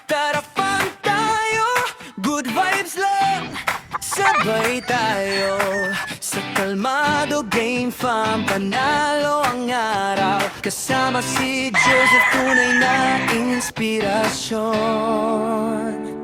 Tara fun tayo, good vibes lang. Sabay tayo sa kalmado game fam, panalo ang araw. Kasama si Joseph, tunay na inspirasyon.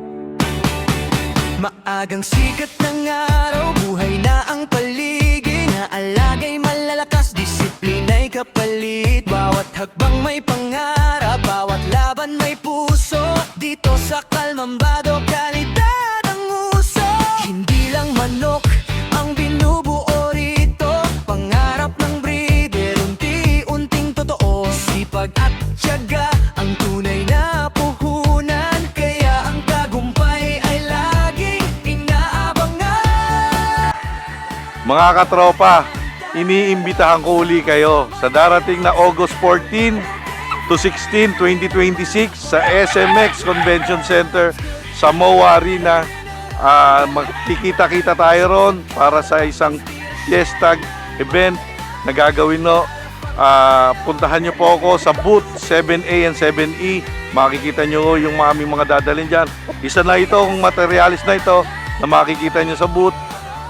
Maagang sikat ng araw, buhay na ang paligid. Naalagay malalakas, disiplina'y kapalit. Bawat hakbang may pangarap, bawat laban may puso. Dito sa Kalmambado, kalidad ang uso. Hindi lang manok ang binubuo rito, pangarap ng breeder, unti-unting totoo. Sipag at tiyaga ang tunay na puhunan, kaya ang tagumpay ay laging inaabangan. Mga katropa, iniimbitahan ko uli kayo sa darating na August 14 to 16, 2026 sa SMX Convention Center sa MOA Arena. Magkikita-kita tayo ron para sa isang fiesta event na gagawin, no. Puntahan nyo po ako sa booth 7A and 7E. Makikita nyo yung aming mga dadalhin dyan. Isa na ito, kung materialis na ito na makikita nyo sa booth.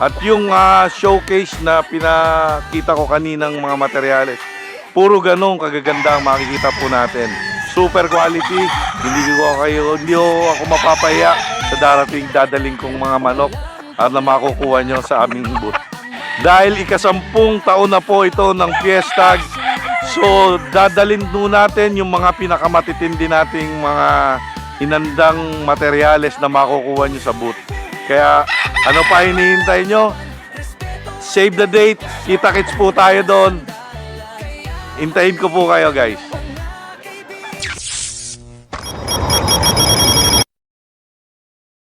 At yung showcase na pinakita ko kaninang mga materyales, puro ganong kagaganda ang makikita po natin. Super quality, hindi ko ako mapapahiya sa dadaling kong mga manok at na makukuha nyo sa aming booth. Dahil ika-10 taon na po ito ng Fiestag, so dadalhin po natin yung mga pinakamatitindi nating mga inandang materyales na makukuha nyo sa booth. Kaya ano pa hinihintay nyo? Save the date, kita-kits po tayo doon. Hintayin ko po kayo, guys.